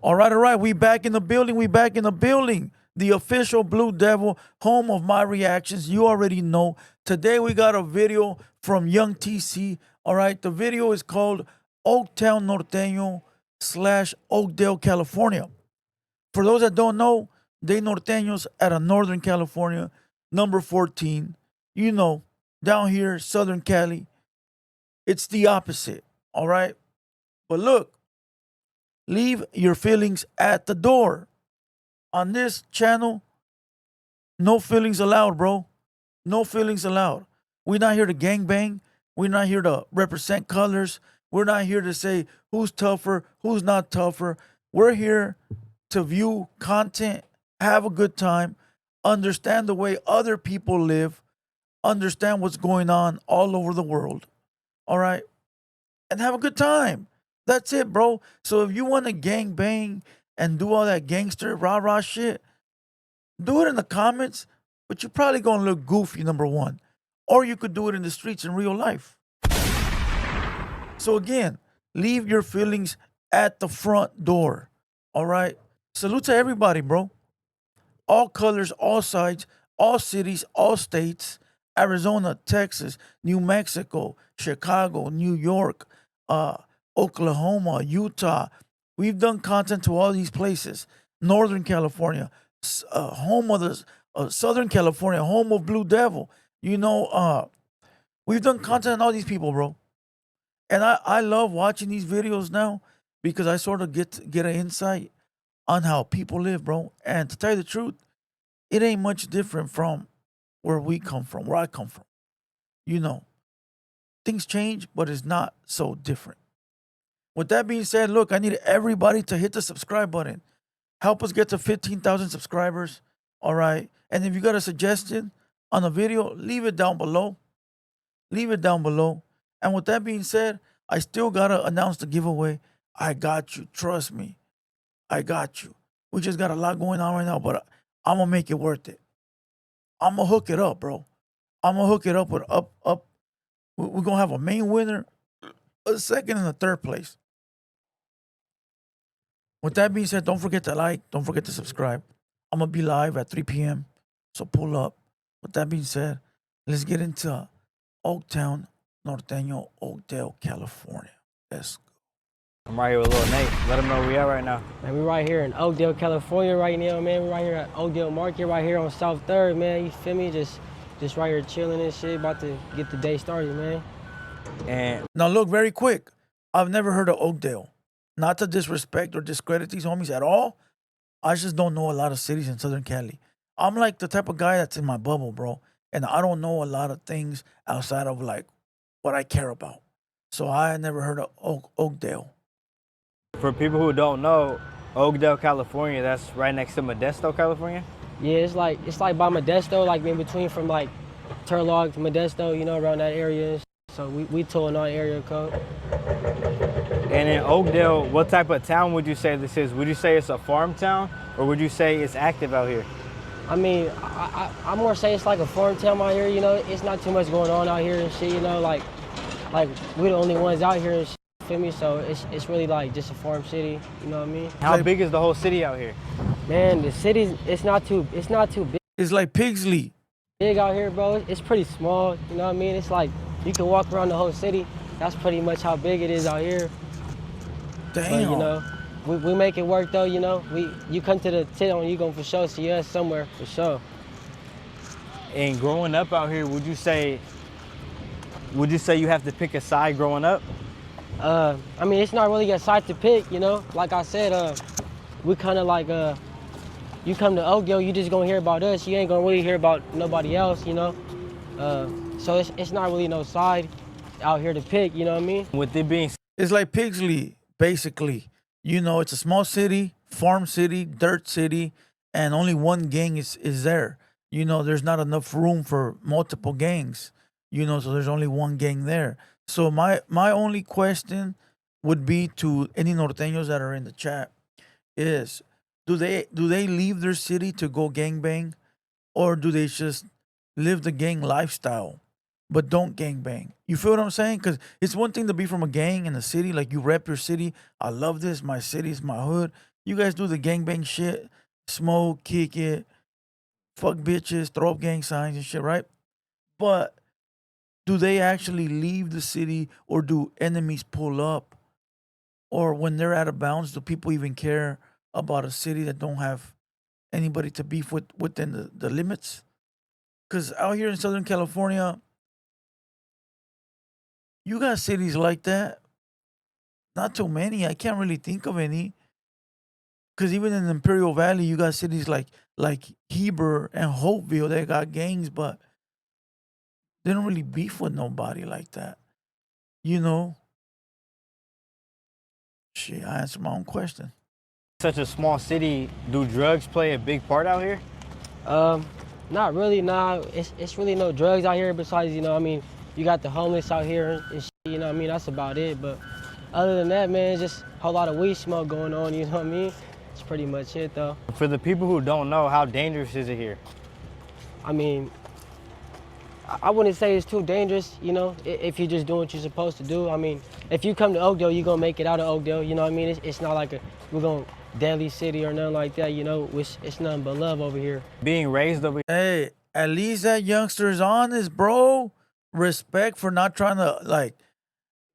All right. We back in the building. We back in the building. The official Blue Devil, home of my reactions. You already know. Today we got a video from Young TC. All right. The video is called Oaktown Norteño slash Oakdale, California. For those that don't know, they Norteños out of Northern California, number 14. You know, down here, Southern Cali, it's the opposite. All right. But look, leave your feelings at the door. On this channel, no feelings allowed, bro. No feelings allowed. We're not here to gangbang. We're not here to represent colors. We're not here to say who's tougher, who's not tougher. We're here to view content, have a good time, understand the way other people live, understand what's going on all over the world. All right? And have a good time. That's it, bro. So if you want to gang bang and do all that gangster rah-rah shit, do it in the comments, but you're probably going to look goofy, number one. Or you could do it in the streets in real life. So again, leave your feelings at the front door. All right? Salute to everybody, bro. All colors, all sides, all cities, all states. Arizona, Texas, New Mexico, Chicago, New York, Oklahoma, Utah. We've done content to all these places. Northern California, home of the Southern California, home of Blue Devil. You know, we've done content on all these people, bro. And I love watching these videos now because I sort of get an insight on how people live, bro. And to tell you the truth, it ain't much different from where we come from, where I come from. You know, things change, but it's not so different. With that being said, look, I need everybody to hit the subscribe button. Help us get to 15,000 subscribers. All right. And if you got a suggestion on a video, leave it down below. Leave it down below. And with that being said, I still got to announce the giveaway. I got you. Trust me. I got you. We just got a lot going on right now, but I'm going to make it worth it. I'm going to hook it up, bro. I'm going to hook it up with up. We're going to have a main winner, a second, and a third place. With that being said, don't forget to like. Don't forget to subscribe. I'm going to be live at 3 p.m., so pull up. With that being said, let's get into Oaktown, Norteño, Oakdale, California. Let's go. I'm right here with Lil Nate. Let him know where we at right now. Man, we right here in Oakdale, California right now, man. We right here at Oakdale Market, right here on South 3rd, man. You feel me? Just right here chilling and shit, about to get the day started, man. And now look, very quick. I've never heard of Oakdale. Not to disrespect or discredit these homies at all. I just don't know a lot of cities in Southern Cali. I'm like the type of guy that's in my bubble, bro. And I don't know a lot of things outside of like what I care about. So I never heard of Oakdale. for people who don't know, Oakdale, California, that's right next to Modesto, California? Yeah, it's like by Modesto, like in between from like Turlock to Modesto, you know, around that area. So we towing our area code. And in Oakdale, what type of town would you say this is? Would you say it's a farm town, or would you say it's active out here? I mean, I more say it's like a farm town out here, you know. It's not too much going on out here and shit, you know, like we're the only ones out here and shit, feel me? So it's really like just a farm city, you know what I mean? How big is the whole city out here? Man, the city, it's not too big. It's like Pigsley. Big out here, bro. It's pretty small, you know what I mean? It's like you can walk around the whole city. That's pretty much how big it is out here. Damn. But, you know, we make it work though, you know. You come to the town, you gonna for sure see us somewhere, for sure. And growing up out here, would you say you have to pick a side growing up? I mean, it's not really a side to pick, you know. Like I said, we kind of like, you come to Oakdale, you just gonna hear about us. You ain't gonna really hear about nobody else, you know. So it's not really no side out here to pick, you know what I mean? With it being, it's like Pigsley, basically. You know, it's a small city, farm city, dirt city, and only one gang is there. You know, there's not enough room for multiple gangs. You know, so there's only one gang there. So my only question would be to any norteños that are in the chat is, do they leave their city to go gangbang, or do they just live the gang lifestyle but don't gangbang? You feel what I'm saying? Because it's one thing to be from a gang in the city, like you rep your city. I love this, my city is my hood. You guys do the gangbang shit, smoke, kick it, fuck bitches, throw up gang signs and shit, right? But do they actually leave the city, or do enemies pull up? Or when they're out of bounds, do people even care about a city that don't have anybody to beef with within the limits? Because out here in Southern California, you got cities like that. Not too many. I can't really think of any. Because even in Imperial Valley, you got cities like Heber and Hopeville that got gangs, but they don't really beef with nobody like that. You know? Shit, I answered my own question. Such a small city, do drugs play a big part out here? Not really. Nah, it's really no drugs out here besides, you know, I mean, you got the homeless out here and shit, you know what I mean? That's about it. But other than that, man, it's just a whole lot of weed smoke going on, you know what I mean? That's pretty much it, though. For the people who don't know, how dangerous is it here? I mean, I wouldn't say it's too dangerous, you know, if you're just doing what you're supposed to do. I mean, if you come to Oakdale, you're gonna make it out of Oakdale, you know what I mean? It's not like we're gonna deadly city or nothing like that, you know, it's nothing but love over here. Being raised over Hey, at least that youngster's honest, bro. Respect for not trying to like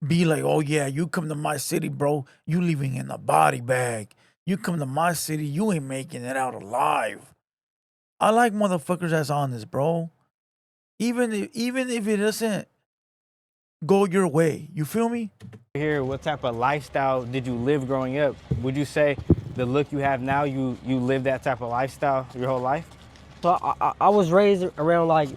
be like, oh yeah, you come to my city, bro, you leaving in a body bag. You come to my city, you ain't making it out alive. I like motherfuckers that's honest, bro. Even if it doesn't go your way, you feel me? here, what type of lifestyle did you live growing up? Would you say the look you have now, you lived that type of lifestyle your whole life? So I was raised around like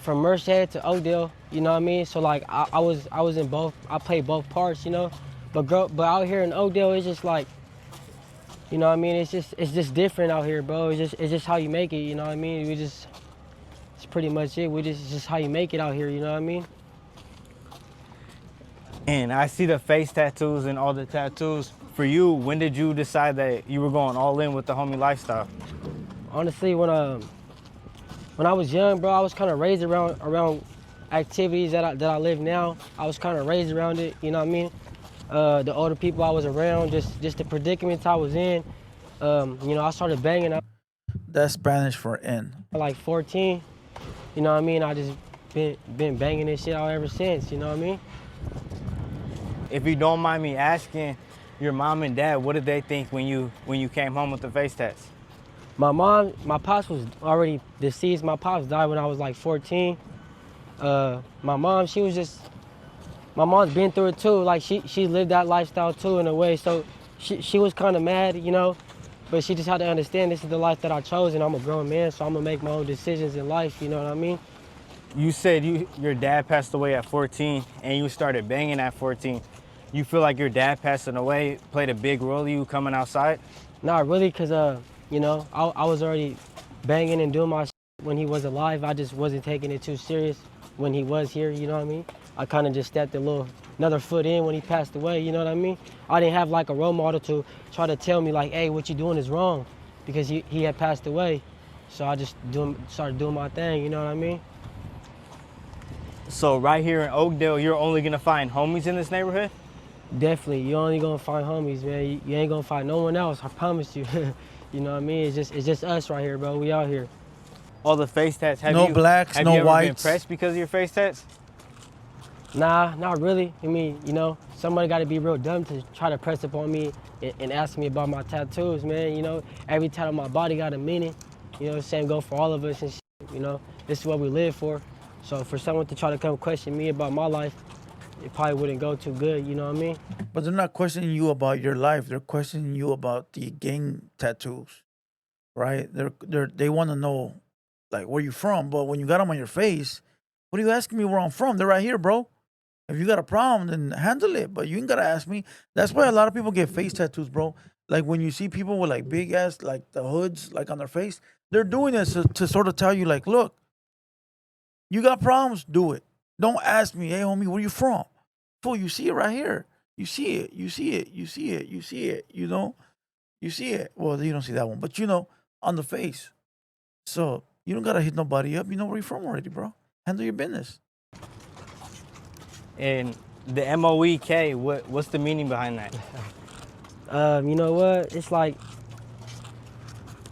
from Merced to Oakdale, you know what I mean? So like I was in both, I played both parts, you know? But out here in Oakdale, it's just like, you know what I mean? It's just different out here, bro. It's just how you make it, you know what I mean? It's pretty much it. It's just how you make it out here, you know what I mean? And I see the face tattoos and all the tattoos. For you, when did you decide that you were going all in with the homie lifestyle? Honestly, when I was young, bro, I was kind of raised around activities that I live now. I was kind of raised around it, you know what I mean? The older people I was around, just the predicaments I was in. You know, I started banging at That's Spanish for N. like 14. You know what I mean? I just been banging this shit out ever since, you know what I mean? If you don't mind me asking, your mom and dad, what did they think when you came home with the face tats? My pops was already deceased. My pops died when I was like 14. My mom's been through it too. Like she lived that lifestyle too in a way. So she was kind of mad, you know, but she just had to understand this is the life that I chose and I'm a grown man, so I'm gonna make my own decisions in life, you know what I mean? You said your dad passed away at 14 and you started banging at 14. You feel like your dad passing away played a big role in you coming outside? Not really, cause you know, I was already banging and doing my shit when he was alive. I just wasn't taking it too serious when he was here, you know what I mean? I kind of just stepped another foot in when he passed away, you know what I mean? I didn't have like a role model to try to tell me like, hey, what you doing is wrong, because he had passed away. So I just started doing my thing, you know what I mean? So right here in Oakdale, you're only gonna find homies in this neighborhood? Definitely, you're only gonna find homies, man. You ain't gonna find no one else, I promise you. You know what I mean? It's just us right here, bro. We out here. All the face tats. No blacks, have no you ever whites. been pressed because of your face tats? Nah, not really. I mean, you know, somebody got to be real dumb to try to press up on me and ask me about my tattoos, man. You know, every tattoo on my body got a meaning. You know, same go for all of us and shit, you know. This is what we live for. So for someone to try to come question me about my life, it probably wouldn't go too good, you know what I mean? But they're not questioning you about your life. They're questioning you about the gang tattoos, right? They want to know, like, where you from. But when you got them on your face, what are you asking me where I'm from? They're right here, bro. If you got a problem, then handle it. But you ain't got to ask me. That's why a lot of people get face tattoos, bro. Like, when you see people with, like, big-ass, like, the hoods, like, on their face, they're doing this to sort of tell you, like, look, you got problems? Do it. Don't ask me, hey, homie, where you from? Fool, you see it right here. You see it. You see it. You see it. You see it. You know? You see it. Well, you don't see that one. But, you know, on the face. So, you don't got to hit nobody up. You know where you're from already, bro. Handle your business. And the MOEK, what's the meaning behind that? You know what? It's like,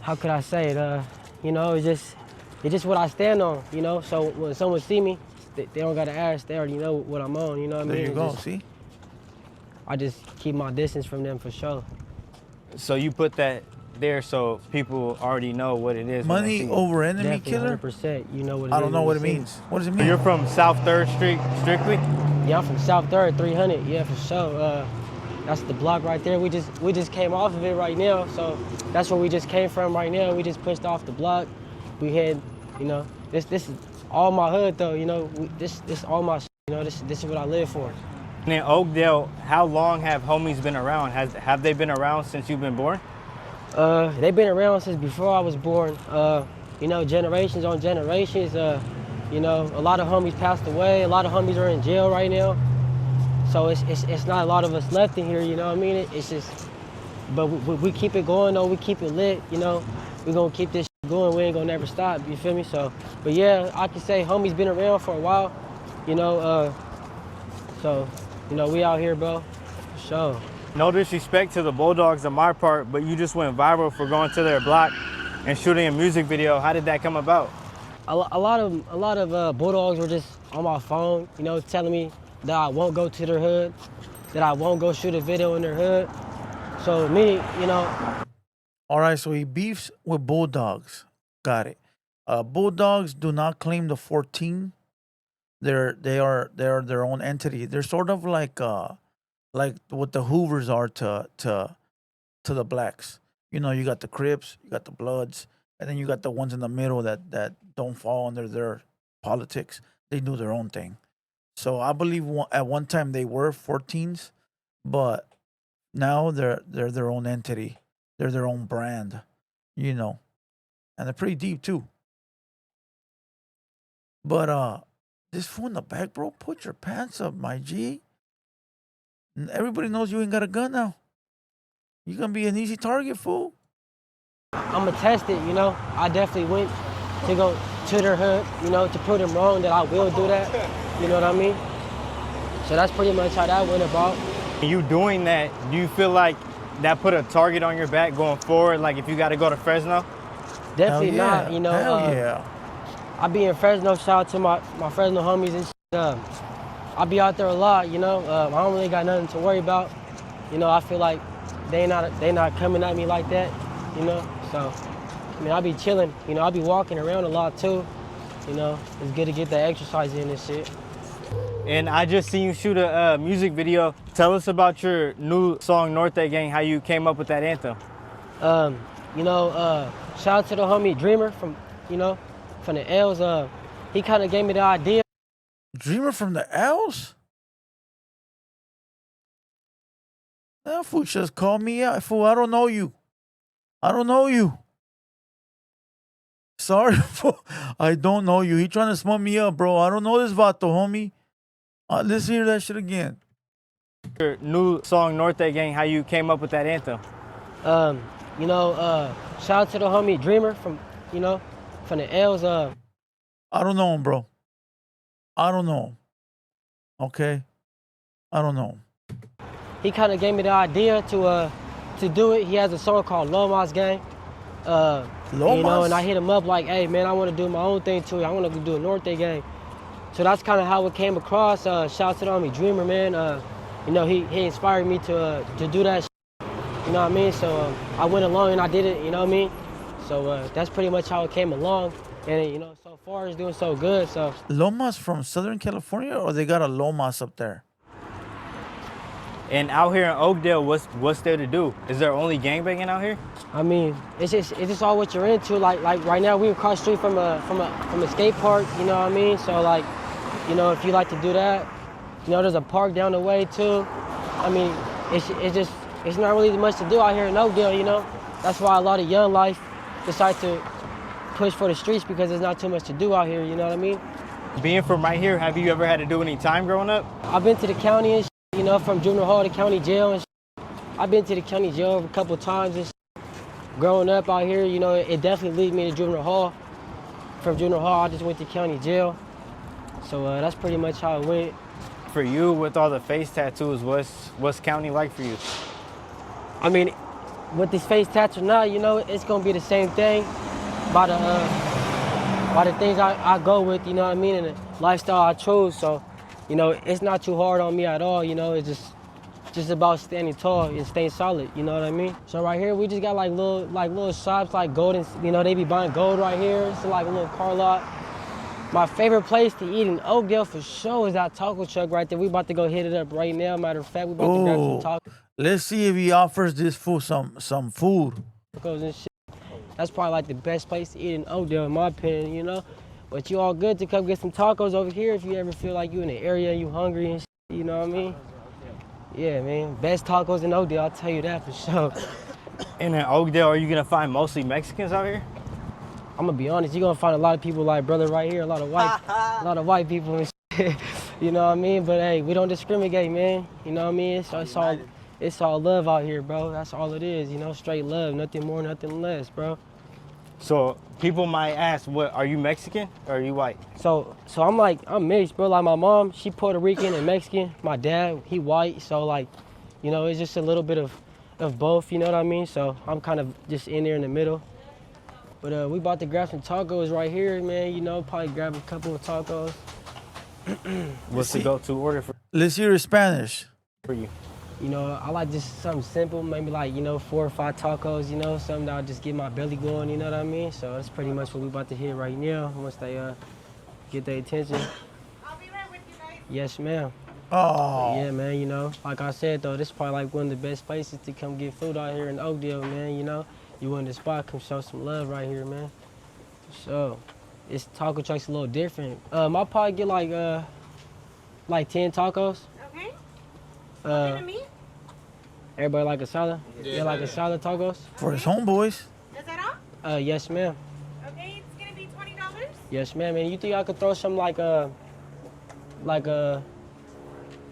how could I say it? You know, it's just what I stand on. You know, so when someone see me, they don't gotta ask. They already know what I'm on. You know what I mean? There you go. Just, See. I just keep my distance from them for sure. So you put that there so people already know what it is. when they see Money you. over enemy Definitely, killer. 100%. You know what it is. I don't know when what it you see means. What does it So mean? you're from South 3rd Street, strictly? Yeah, I'm from South 3rd, 300. Yeah, for sure. That's the block right there. We just came off of it right now, so that's where we just came from right now. We just pushed off the block. We had, you know, this is all my hood though. You know, this all my, you know, this is what I live for. And in Oakdale, how long have homies been around? Have they been around since you've been born? They've been around since before I was born. You know, generations on generations. You know, a lot of homies passed away. A lot of homies are in jail right now. So it's not a lot of us left in here. You know what I mean? It's just, but we keep it going though. We keep it lit. You know, we gonna keep this going. We ain't gonna never stop. You feel me? So, but yeah, I can say homies been around for a while. You know, so you know we out here, bro. For sure. No disrespect to the Bulldogs on my part, but you just went viral for going to their block and shooting a music video. How did that come about? A lot of Bulldogs were just on my phone, you know, telling me that I won't go to their hood, that I won't go shoot a video in their hood. So me, you know. All right, so he beefs with Bulldogs. Got it. Bulldogs do not claim the 14. They are their own entity. They're sort of like what the Hoovers are to the blacks. You know, you got the Crips, you got the Bloods, and then you got the ones in the middle that don't fall under their politics. They do their own thing. So I believe at one time they were 14s, but now they're their own entity. They're their own brand, you know, and they're pretty deep too. But this fool in the back, bro, put your pants up, my G. And everybody knows you ain't got a gun now. You're gonna be an easy target, fool. I'ma test it, you know. I definitely went to go to their hood, you know, to prove them wrong that I will do that. You know what I mean? So that's pretty much how that went about. You doing that, do you feel like that put a target on your back going forward? Like if you got to go to Fresno? Definitely Hell yeah. not, you know. Hell yeah. I be in Fresno, shout out to my Fresno homies and shit. I be out there a lot, you know. I don't really got nothing to worry about. You know, I feel like they not coming at me like that, you know. So, I mean, I be chilling, you know. I be walking around a lot too, you know. It's good to get that exercise in and shit. And I just seen you shoot a music video. Tell us about your new song, Norte Gang, how you came up with that anthem. You know, shout out to the homie Dreamer from the L's. He kind of gave me the idea. Dreamer from the L's? That fool just called me out. Fool, I don't know you. I don't know you. Sorry, fool. I don't know you. He trying to smoke me up, bro. I don't know this vato, homie. Let's hear that shit again. Your new song, Norte Gang, how you came up with that anthem. You know, shout out to the homie Dreamer from the L's. I don't know him, bro. I don't know him. Okay? I don't know him. He kind of gave me the idea to do it. He has a song called Lomas Gang. Lomas? You know, and I hit him up like, hey man, I want to do my own thing too. I want to do a Norte Gang. So that's kind of how it came across. Shout out to the homie Dreamer, man. You know, he inspired me to do that shit. You know what I mean? So I went along and I did it, you know what I mean? So that's pretty much how it came along. And, you know, so far it's doing so good, so. Lomas from Southern California, or they got a Lomas up there? And out here in Oakdale, what's there to do? Is there only gangbanging out here? I mean, it's just all what you're into. Like right now, we across the street from a skate park. You know what I mean? So like, you know, if you like to do that, you know, there's a park down the way too. I mean, it's not really much to do out here in Oakdale. You know, that's why a lot of young life decide to push for the streets because there's not too much to do out here. You know what I mean? Being from right here, have you ever had to do any time growing up? I've been to the county and you know, from juvenile hall to county jail and I've been to the county jail a couple of times and growing up out here, you know, it definitely leads me to juvenile hall. From juvenile hall, I just went to county jail. So that's pretty much how it went. For you, with all the face tattoos, what's county like for you? I mean, with these face tats or not, you know, it's gonna be the same thing by the things I go with, you know what I mean, and the lifestyle I chose. So, you know, it's not too hard on me at all. You know, it's just about standing tall and staying solid. You know what I mean? So right here, we just got like little shops like golden. You know, they be buying gold right here. It's like a little car lot. My favorite place to eat in Oakdale for sure is that taco truck right there. We about to go hit it up right now. Matter of fact, we about to grab some let's see if he offers this fool some food. tacos and shit. That's probably like the best place to eat in Oakdale, in my opinion, you know? But you all good to come get some tacos over here if you ever feel like you in the area and you hungry and shit, you know what I mean? Yeah, man, best tacos in Oakdale, I'll tell you that for sure. And in Oakdale, are you gonna find mostly Mexicans out here? I'm gonna be honest, you're gonna find a lot of people like brother right here, a lot of white people and shit, you know what I mean? But hey, we don't discriminate, man, you know what I mean? It's all love out here, bro. That's all it is, you know, straight love, nothing more, nothing less, bro. So people might ask, what, are you Mexican or are you white? So I'm mixed, bro. Like my mom, she Puerto Rican and Mexican. My dad, he white. So like, you know, it's just a little bit of both, you know what I mean? So I'm kind of just in there in the middle. But we about to grab some tacos right here, man. You know, probably grab a couple of tacos. What's the go-to order Let's hear Spanish. for you? You know, I like just something simple, maybe like, you know, 4 or 5 tacos, you know, something that'll just get my belly going, you know what I mean? So that's pretty much what we about to hit right now once they get their attention. I'll be right with you guys. Yes, ma'am. Oh, Yeah, man, you know, like I said, though, this is probably like one of the best places to come get food out here in Oakdale, man, you know? You in the spot, come show some love right here, man. So, this taco truck's a little different. I'll probably get like 10 tacos. Okay. Uh, Me? everybody like a salad? Yeah, like a salad tacos? for his homeboys. Is that all? Yes, ma'am. Okay, it's gonna be $20. Yes, ma'am. And you think I could throw some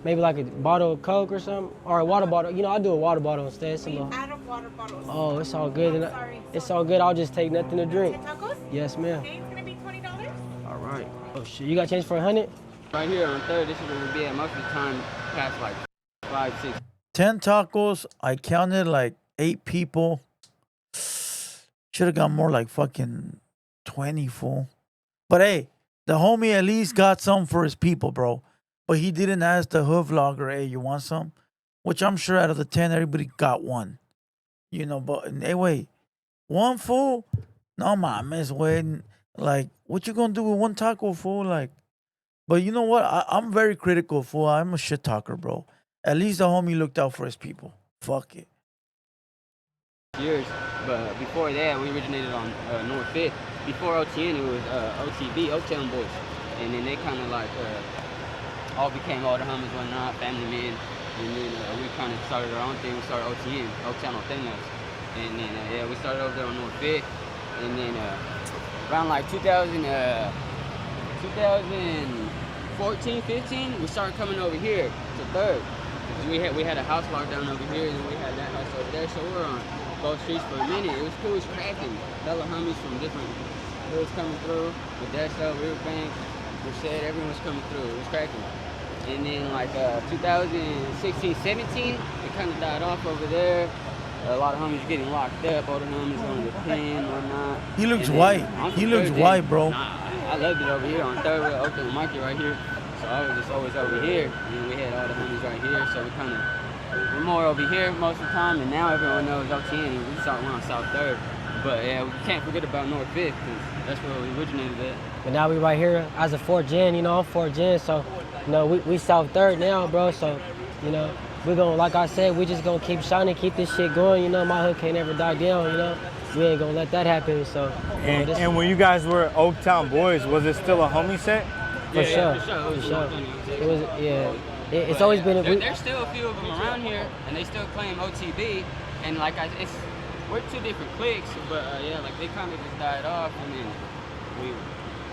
maybe like a bottle of Coke or something? Or a water bottle. You know, I'll do a water bottle instead. We out of water bottles. Oh, it's all good. I'm sorry. It's all good. I'll just take nothing to drink. 10 tacos? Yes, ma'am. Okay, it's gonna be $20. All right. Oh, shit. You got change for 100? Right here on 3rd, this is where we'll be at most of the time, past like 5, 6. 10 tacos. I counted like 8 people. Should have got more like fucking 20, fool. But hey, the homie at least got some for his people, bro. But he didn't ask the hood vlogger, hey, you want some? Which I'm sure out of the 10, everybody got one. You know, but hey, wait. One fool? No, mames, waiting. Like, what you gonna do with one taco, fool? Like, but you know what? I'm very critical, fool. I'm a shit talker, bro. At least the homie looked out for his people. Fuck it. Years, but before that, we originated on North 5th. Before OTN, it was OTB, Oaktown Boys. And then they kind of like all became all the homies, whatnot, family men. And then we kind of started our own thing. We started OTN, Oaktown Authenticos. And then, yeah, we started over there on North 5th. And then around like 2014, 15, we started coming over here to 3rd. We had a house locked down over here, and we had that house over there. So we were on both streets for a minute. It was cool, it was cracking. Hella homies from different hoods coming through. With that stuff, Riverbank, Merced, everyone was coming through. It was cracking. And then like 2016, 17, it kind of died off over there. A lot of homies getting locked up, older homies going to the pen or not. He looks white. He looks white, bro. I loved it over here on 3rd with Oakland Market right here. So I was just always over here. And we had all the homies right here. So we're more over here most of the time. And now everyone knows OTN. We're on South 3rd. But yeah, we can't forget about North 5th because that's where we originated at. But now we right here as a 4th gen, you know, I'm 4th gen. So, you know, we South 3rd now, bro. So, you know, we're gonna, like I said, we just gonna keep shining, keep this shit going. You know, my hood can't ever die down, you know. We ain't gonna let that happen, so. And when you guys were Oaktown Boys, was it still a homie set? For sure. It was, yeah. It's always been. There's still a few of them around here, and they still claim OTB. And like we're 2 different cliques, but yeah, like they kind of just died off, and then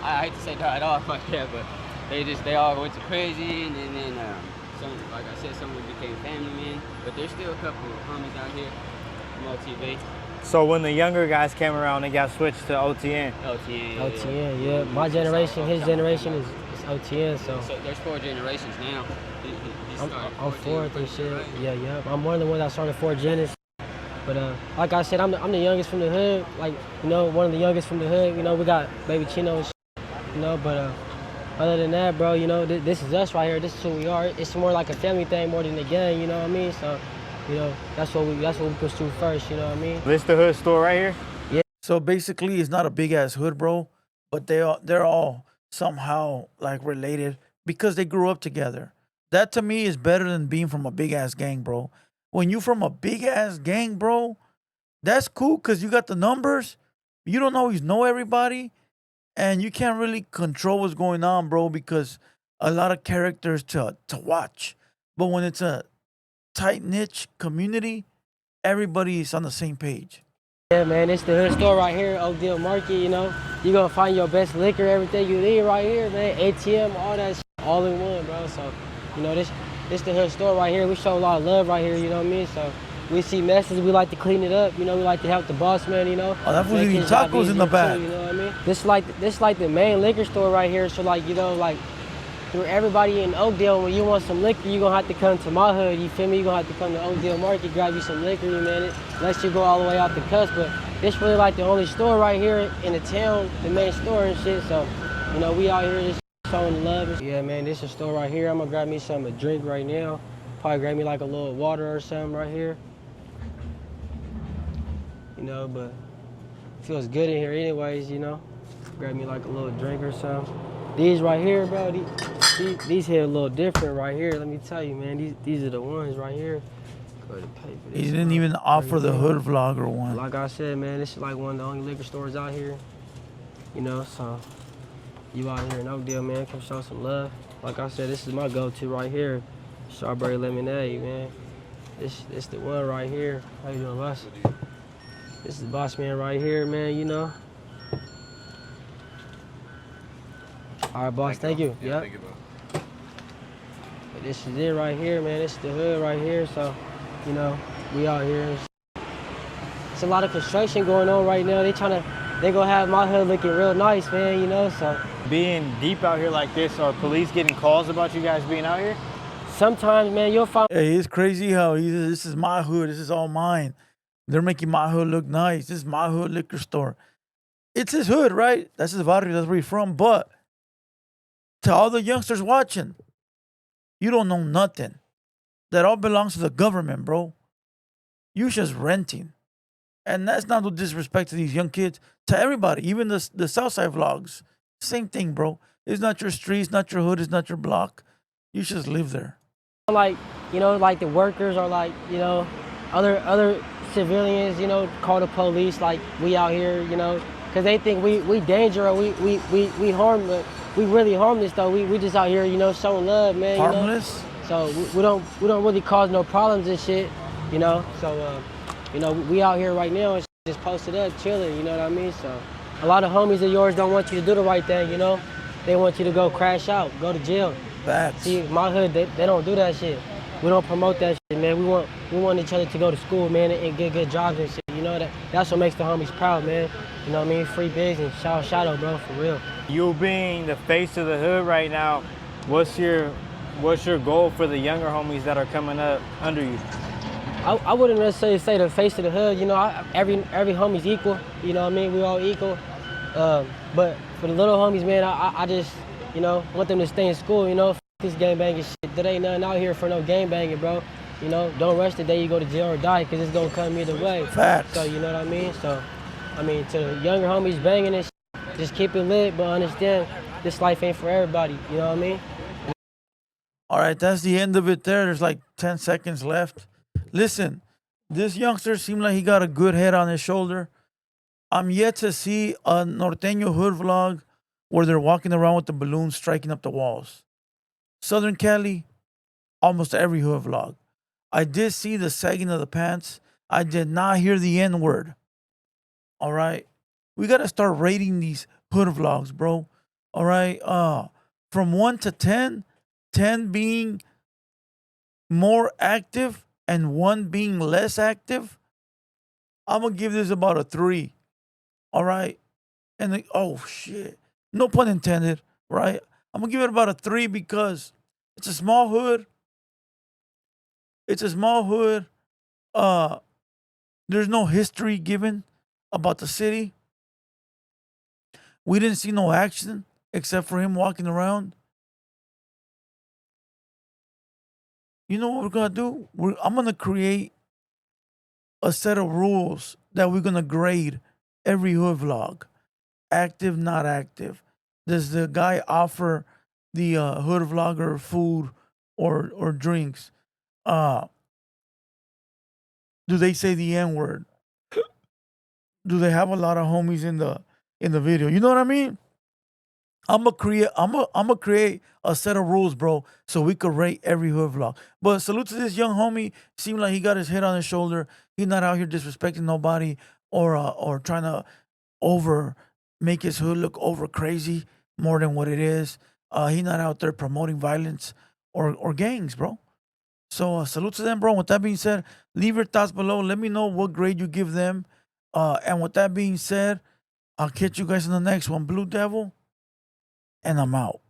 I hate to say died off like that, but they all went to prison, and then some, like I said, some of them became family men. But there's still a couple of homies out here from OTB. So when the younger guys came around, they got switched to OTN. OTN, yeah. My generation, his generation is OTN, so there's 4 generations now. I'm 4th and shit. Yeah. I'm one of the ones that started 4th gen. But like I said, I'm the youngest from the hood. Like, you know, one of the youngest from the hood. You know, we got baby Chino and shit, you know, but other than that, bro, you know, this is us right here. This is who we are. It's more like a family thing more than a gang, you know what I mean? So, you know, that's what we pursue first, you know what I mean? This the hood store right here? So basically, it's not a big ass hood, bro, but they're all somehow like related because they grew up together. That to me is better than being from a big ass gang, bro. When you from a big ass gang, bro, that's cool because you got the numbers. You don't always know everybody, and you can't really control what's going on, bro, because a lot of characters to watch. But when it's a tight niche community, everybody is on the same page. Yeah, man, it's the hood store right here, Oakdale Market, you know. You're gonna find your best liquor, everything you need right here, man. ATM, all that shit, all in one, bro. So, you know, this the hood store right here. We show a lot of love right here, you know what I mean? So, we see messes, we like to clean it up, you know, we like to help the boss man, you know. Oh, that fool's Make eating his job tacos in the easier, back. too, you know what I mean? This like the main liquor store right here. So, like, you know, like, through everybody in Oakdale, when you want some liquor, you're gonna have to come to my hood, you feel me? You're gonna have to come to Oakdale Market, grab you some liquor, you man. Unless you go all the way out the cusp, but this really like the only store right here in the town, the main store and shit. So, you know, we out here just showing love. Yeah, man, this is a store right here. I'm gonna grab me something to drink right now. Probably grab me like a little water or something right here. You know, but it feels good in here anyways, you know. Grab me like a little drink or something. These right here, bro, these here a little different right here. Let me tell you, man, these are the ones right here. Go ahead and pay for this. He didn't even offer the hood vlogger one. Like I said, man, this is like one of the only liquor stores out here. You know, so you out here in Oakdale, man, come show some love. Like I said, this is my go-to right here. Strawberry lemonade, man. This the one right here. How you doing, boss? This is the boss man right here, man, you know. All right, boss, thank you. Yeah, Yep. thank you, bro. But this is it right here, man. This is the hood right here. So, you know, we out here. It's a lot of construction going on right now. They gonna have my hood looking real nice, man, you know, so. Being deep out here like this, are police getting calls about you guys being out here? Sometimes, man, you'll find. Hey, it's crazy how this is my hood. This is all mine. They're making my hood look nice. This is my hood liquor store. It's his hood, right? That's his barrio. That's where he's from. But to all the youngsters watching, you don't know nothing. That all belongs to the government, bro. You just renting. And that's not no disrespect to these young kids. To everybody, even the Southside vlogs. Same thing, bro. It's not your street, it's not your hood, it's not your block. You just live there. Like, you know, like the workers or like, you know, other civilians, you know, call the police like we out here, you know, because they think we danger or we harm, but we really harmless though. We just out here, you know, showing love, man. Harmless? You know? So we don't really cause no problems and shit, you know. So you know, we out here right now and just posted up, chilling, you know what I mean? So a lot of homies of yours don't want you to do the right thing, you know. They want you to go crash out, go to jail. Facts. See, my hood, they don't do that shit. We don't promote that shit, man. We want each other to go to school, man, and get good jobs and shit. You know, that's what makes the homies proud, man. You know what I mean? Free business. Shout out Shadow, bro, for real. You being the face of the hood right now, what's your goal for the younger homies that are coming up under you? I wouldn't necessarily say the face of the hood. You know, every homie's equal. You know what I mean? We all equal. But for the little homies, man, I just, you know, want them to stay in school. You know, f this gang banging shit. There ain't nothing out here for no gang banging, bro. You know, don't rush the day you go to jail or die, because it's gonna come either way. Facts. So you know what I mean? So, I mean, to the younger homies banging and shit, just keep it lit, but understand this life ain't for everybody. You know what I mean? All right, that's the end of it there. There's like 10 seconds left. Listen, this youngster seemed like he got a good head on his shoulder. I'm yet to see a Norteño hood vlog where they're walking around with the balloons striking up the walls. Southern Cali, almost every hood vlog. I did see the sagging of the pants. I did not hear the N-word. All right? We got to start rating these hood vlogs, bro. All right? From 1 to 10, 10 being more active and 1 being less active, I'm going to give this about a 3. All right? And oh, shit. No pun intended, right? I'm going to give it about a 3 because it's a small hood. It's a small hood. There's no history given about the city. We didn't see no action except for him walking around. You know what we're gonna do? I'm gonna create a set of rules that we're gonna grade every hood vlog. Active, not active. Does the guy offer the hood vlogger food or drinks? Uh, do they say the N word? Do they have a lot of homies in the video? You know what I mean? I'm gonna create a set of rules, bro, so we could rate every hood vlog. But salute to this young homie. Seemed like he got his head on his shoulder. He's not out here disrespecting nobody or trying to over make his hood look over crazy more than what it is. He's not out there promoting violence or gangs, bro. So salute to them, bro. With that being said, leave your thoughts below. Let me know what grade you give them. And with that being said, I'll catch you guys in the next one. Blue Devil, and I'm out.